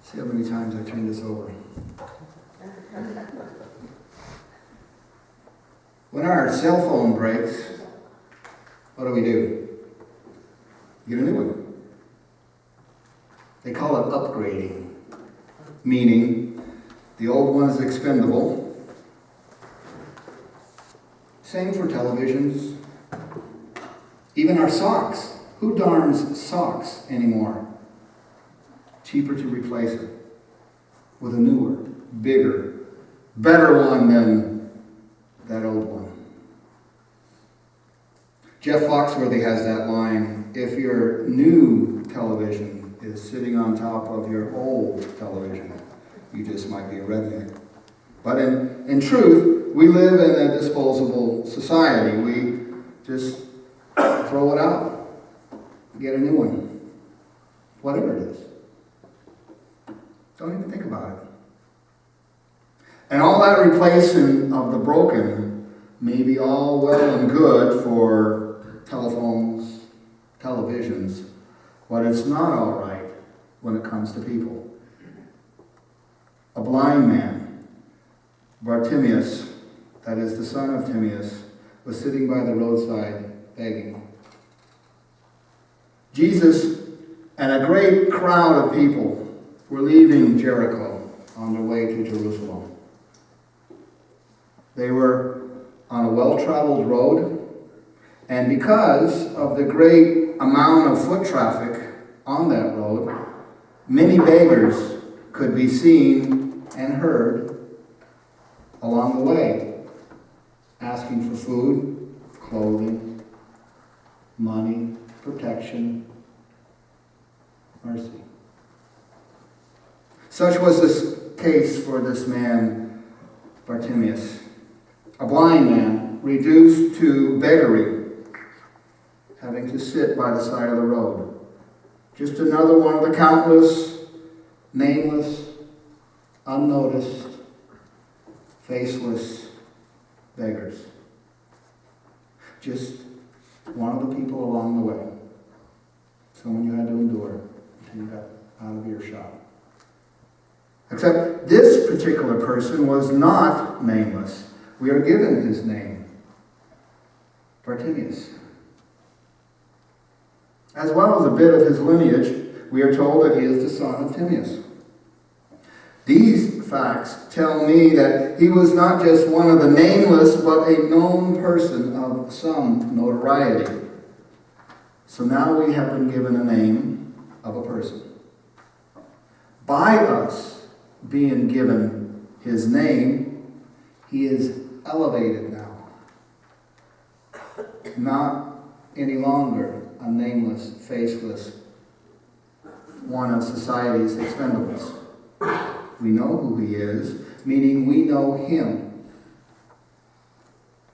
See how many times I turn this over. When our cell phone breaks, what do? Get a new one. They call it upgrading, meaning the old one is expendable. Same for televisions. Even our socks. Who darns socks anymore? Cheaper to replace it with a newer, bigger, better one than that old one. Jeff Foxworthy has that line, if your new television is sitting on top of your old television, you just might be a redneck. But in truth, we live in a disposable society. We just throw it out, get a new one, whatever it is. Don't even think about it. And all that replacing of the broken may be all well and good for telephones, televisions, but it's not all right when it comes to people. A blind man, Bartimaeus, that is the son of Timaeus, was sitting by the roadside begging. Jesus and a great crowd of people were leaving Jericho on their way to Jerusalem. They were on a well-traveled road, and because of the great amount of foot traffic on that road, many beggars could be seen and heard along the way, asking for food, clothing, money, protection, mercy. Such was the case for this man, Bartimaeus, a blind man reduced to beggary, having to sit by the side of the road. Just another one of the countless, nameless, unnoticed, faceless beggars. Just one of the people along the way. Someone you had to endure until you got out of earshot. Except this particular person was not nameless. We are given his name, Bartimaeus. As well as a bit of his lineage, we are told that he is the son of Timaeus. These facts tell me that he was not just one of the nameless, but a known person of some notoriety. So now we have been given a name of a person. By us being given his name, he is elevated now. Not any longer a nameless, faceless, one of society's expendables. We know who he is, meaning we know him.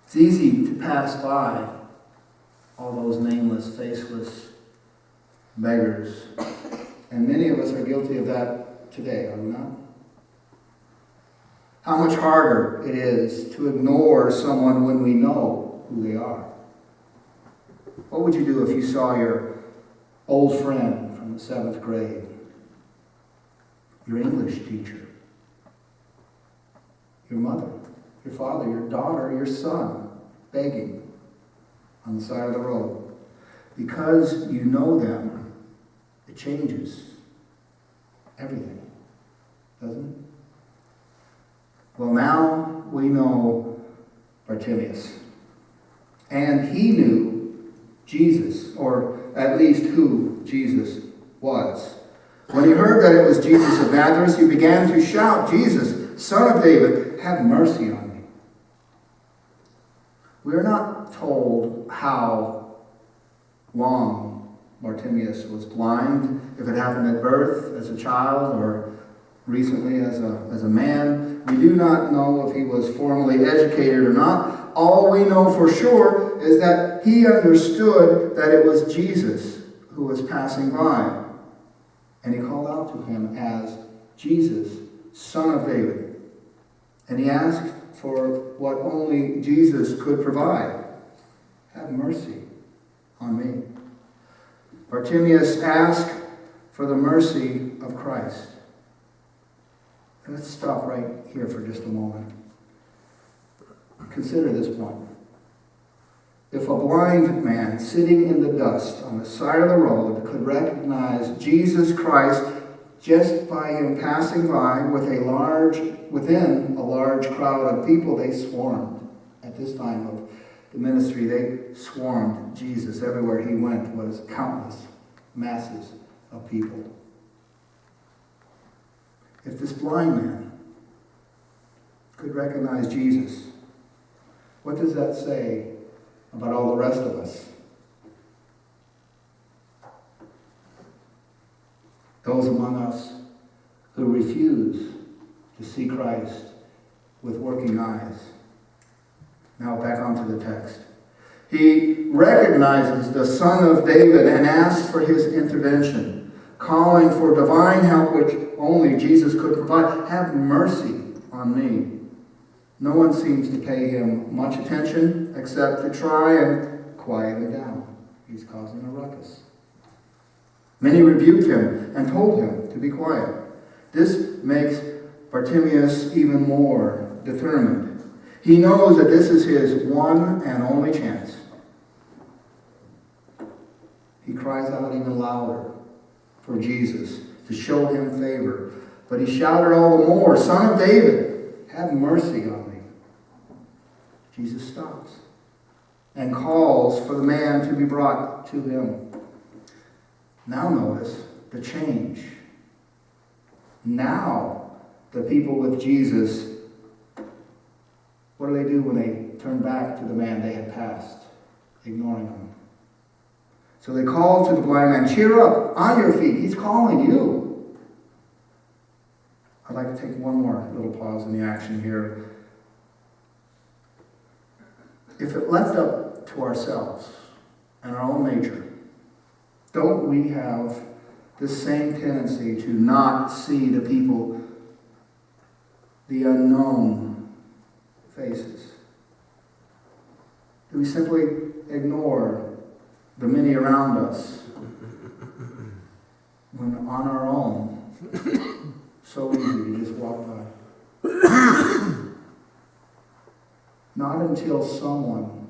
It's easy to pass by all those nameless, faceless beggars. And many of us are guilty of that today, are we not? How much harder it is to ignore someone when we know who they are. What would you do if you saw your old friend from the 7th grade, your English teacher, your mother, your father, your daughter, your son, begging on the side of the road? Because you know them, it changes everything, doesn't it? Well, now we know Bartimaeus. And he knew Jesus, or at least who Jesus was. When he heard that it was Jesus of Nazareth, he began to shout, "Jesus, Son of David, have mercy on me." We are not told how long Bartimaeus was blind, if it happened at birth, as a child, or recently as a man. We do not know if he was formally educated or not. All we know for sure is that he understood that it was Jesus who was passing by. And he called out to him as Jesus, Son of David. And he asked for what only Jesus could provide. Have mercy on me. Bartimaeus asked for the mercy of Christ. And let's stop right here for just a moment. Consider this point. If a blind man sitting in the dust on the side of the road could recognize Jesus Christ just by him passing by within a large crowd of people, they swarmed. At this time of the ministry, they swarmed Jesus. Everywhere he went was countless masses of people. If this blind man could recognize Jesus, what does that say about all the rest of us? Those among us who refuse to see Christ with working eyes. Now back onto the text. He recognizes the Son of David and asks for his intervention, calling for divine help which only Jesus could provide. Have mercy on me. No one seems to pay him much attention except to try and quiet him down. He's causing a ruckus. Many rebuked him and told him to be quiet. This makes Bartimaeus even more determined. He knows that this is his one and only chance. He cries out even louder for Jesus to show him favor. But he shouted all the more, "Son of David, have mercy on me." Jesus stops and calls for the man to be brought to him. Now notice the change. Now the people with Jesus, what do when they turn back to the man they had passed, ignoring him? So they call to the blind man, "Cheer up, on your feet, he's calling you." I'd like to take one more little pause in the action here. If it left up to ourselves and our own nature, don't we have this same tendency to not see the people, the unknown faces? Do we simply ignore the many around us when on our own, so easy to just walk by? Not until someone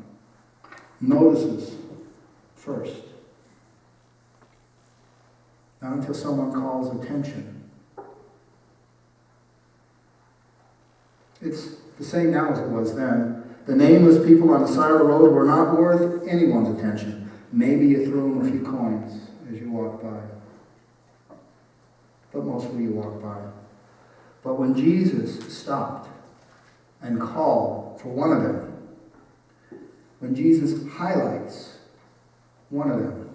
notices first. Not until someone calls attention. It's the same now as it was then. The nameless people on the side of the road were not worth anyone's attention. Maybe you threw them a few coins as you walked by. But mostly you walked by. But when Jesus stopped and called for one of them, when Jesus highlights one of them,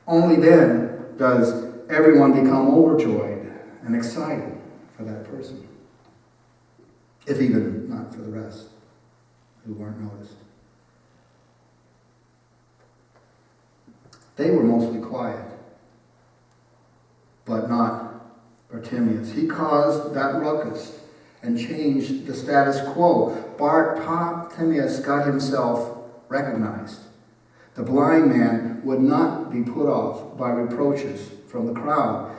only then does everyone become overjoyed and excited for that person. If even not for the rest who weren't noticed. They were mostly quiet, but not Bartimaeus. He caused that ruckus and changed the status quo. Bartimaeus got himself recognized. The blind man would not be put off by reproaches from the crowd,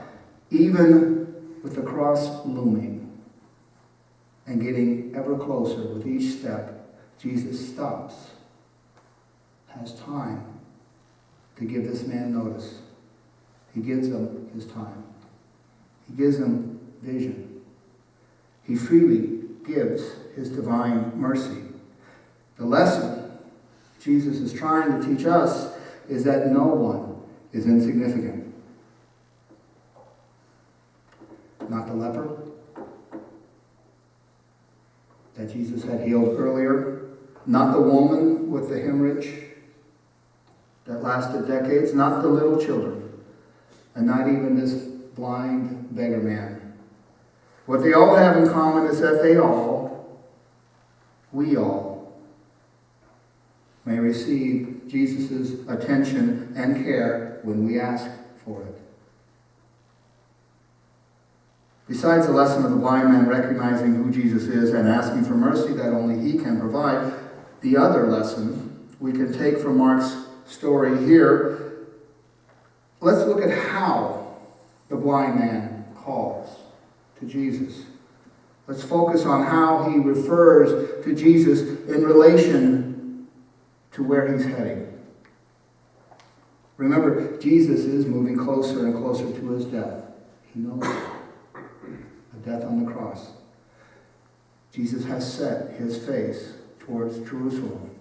even with the cross looming and getting ever closer with each step. Jesus stops, has time to give this man notice. He gives him his time. He gives him vision. He freely gives his divine mercy. The lesson Jesus is trying to teach us is that no one is insignificant. Not the leper that Jesus had healed earlier, not the woman with the hemorrhage that lasted decades, not the little children, and not even this blind beggar man. What they all have in common is that we all, may receive Jesus' attention and care when we ask for it. Besides the lesson of the blind man recognizing who Jesus is and asking for mercy that only he can provide, the other lesson we can take from Mark's story here, let's look at how the blind man calls to Jesus. Let's focus on how he refers to Jesus in relation to where he's heading. Remember, Jesus is moving closer and closer to his death. He knows the death on the cross. Jesus has set his face towards Jerusalem.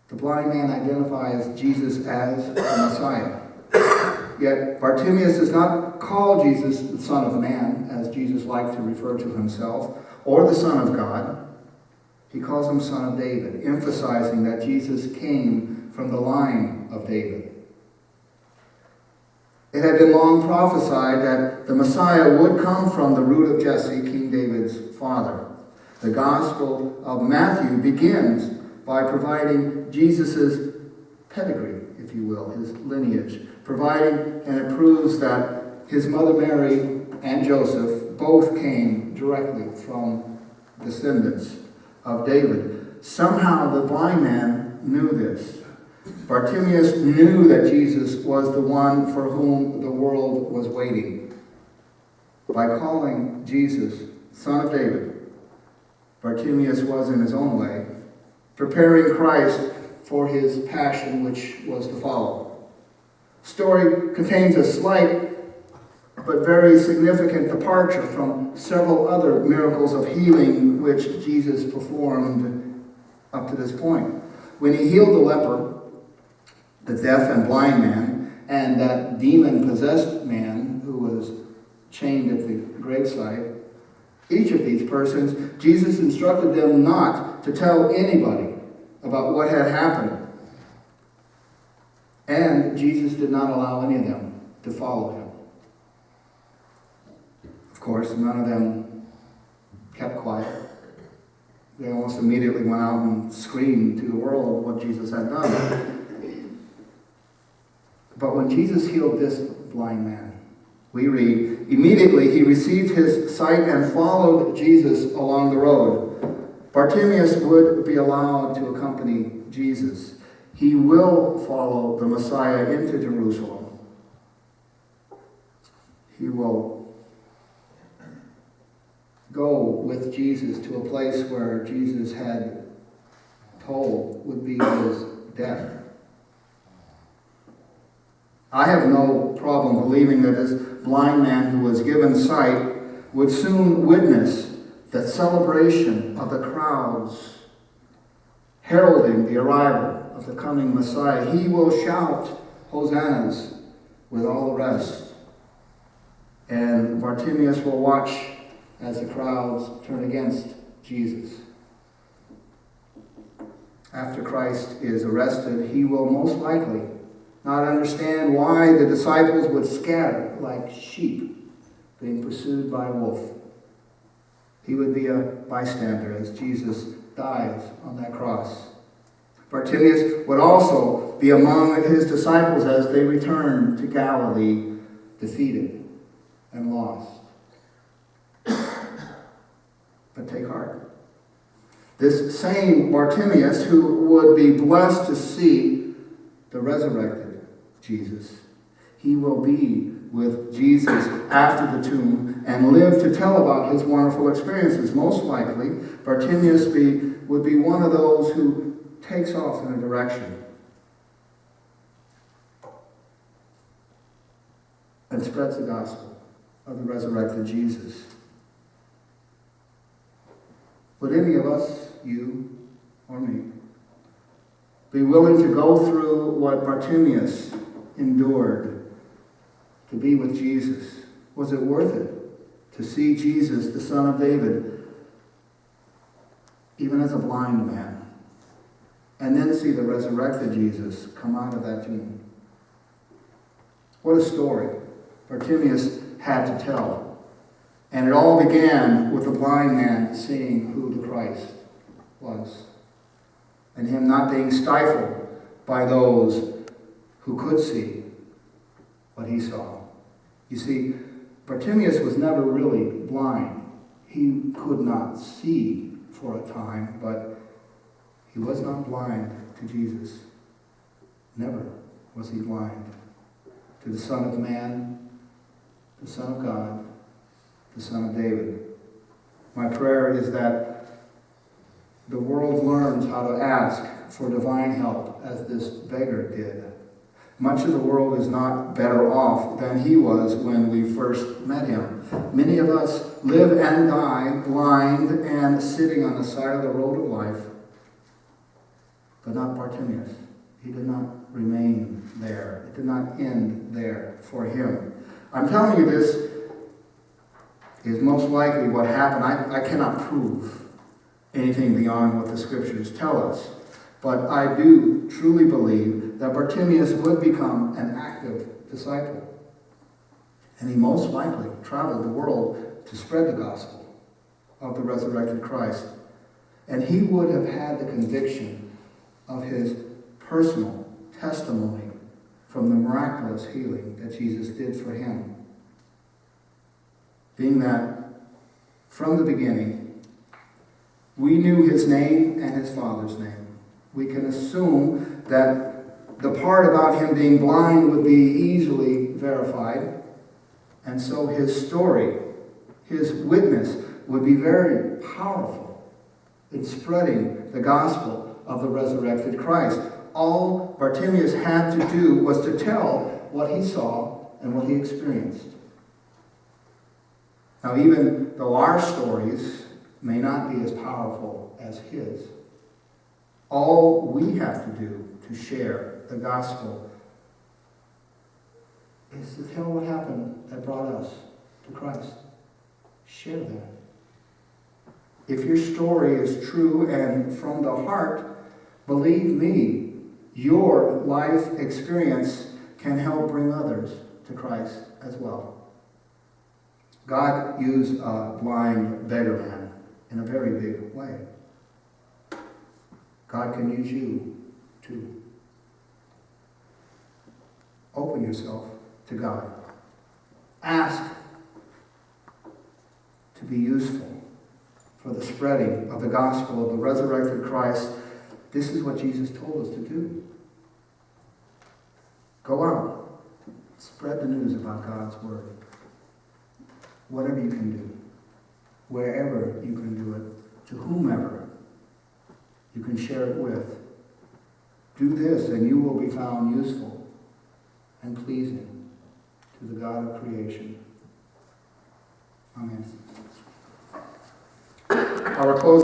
The blind man identifies Jesus as the Messiah. Yet Bartimaeus does not call Jesus the Son of Man, as Jesus liked to refer to himself, or the Son of God. He calls him Son of David, emphasizing that Jesus came from the line of David. It had been long prophesied that the Messiah would come from the root of Jesse, King David's father. The Gospel of Matthew begins by providing Jesus' pedigree, if you will, his lineage, providing, and it proves that his mother Mary and Joseph both came directly from descendants of David. Somehow the blind man knew this. Bartimaeus knew that Jesus was the one for whom the world was waiting. By calling Jesus Son of David, Bartimaeus was, in his own way, preparing Christ for his passion, which was to follow. The story contains a slight but very significant departure from several other miracles of healing which Jesus performed up to this point. When he healed the leper, the deaf and blind man, and that demon-possessed man who was chained at the graveside, each of these persons, Jesus instructed them not to tell anybody about what had happened. And Jesus did not allow any of them to follow him. Of course, none of them kept quiet. They almost immediately went out and screamed to the world what Jesus had done. But when Jesus healed this blind man, we read, immediately he received his sight and followed Jesus along the road. Bartimaeus would be allowed to accompany Jesus. He will follow the Messiah into Jerusalem. He will go with Jesus to a place where Jesus had told would be his death. I have no problem believing that this blind man who was given sight would soon witness the celebration of the crowds heralding the arrival of the coming Messiah. He will shout hosannas with all the rest. And Bartimaeus will watch as the crowds turn against Jesus. After Christ is arrested, he will most likely not understand why the disciples would scatter like sheep being pursued by a wolf. He would be a bystander as Jesus dies on that cross. Bartimaeus would also be among his disciples as they return to Galilee, defeated and lost. But take heart. This same Bartimaeus who would be blessed to see the resurrected Jesus, he will be with Jesus after the tomb and live to tell about his wonderful experiences. Most likely, Bartimaeus would be one of those who takes off in a direction and spreads the gospel of the resurrected Jesus. Would any of us, you or me, be willing to go through what Bartimaeus endured to be with Jesus? Was it worth it to see Jesus, the Son of David, even as a blind man, and then see the resurrected Jesus come out of that tomb? What a story Bartimaeus had to tell. And it all began with the blind man seeing who the Christ was, and him not being stifled by those who could see what he saw. You see, Bartimaeus was never really blind. He could not see for a time, but he was not blind to Jesus. Never was he blind to the Son of Man, the Son of God, the son of David. My prayer is that the world learns how to ask for divine help as this beggar did. Much of the world is not better off than he was when we first met him. Many of us live and die blind and sitting on the side of the road of life, but not Bartimaeus. He did not remain there. It did not end there for him. I'm telling you this is most likely what happened. I cannot prove anything beyond what the scriptures tell us. But I do truly believe that Bartimaeus would become an active disciple. And he most likely traveled the world to spread the gospel of the resurrected Christ. And he would have had the conviction of his personal testimony from the miraculous healing that Jesus did for him. Being that from the beginning, we knew his name and his Father's name. We can assume that the part about him being blind would be easily verified. And so his story, his witness, would be very powerful in spreading the gospel of the resurrected Christ. All Bartimaeus had to do was to tell what he saw and what he experienced. Now, even though our stories may not be as powerful as his, all we have to do to share the gospel is to tell what happened that brought us to Christ. Share that. If your story is true and from the heart, believe me, your life experience can help bring others to Christ as well. God used a blind beggar man in a very big way. God can use you too. Open yourself to God. Ask to be useful for the spreading of the gospel of the resurrected Christ. This is what Jesus told us to do. Go out. Spread the news about God's word. Whatever you can do. Wherever you can do it. To whomever you can share it with. Do this and you will be found useful and pleasing to the God of creation. Amen. Our closing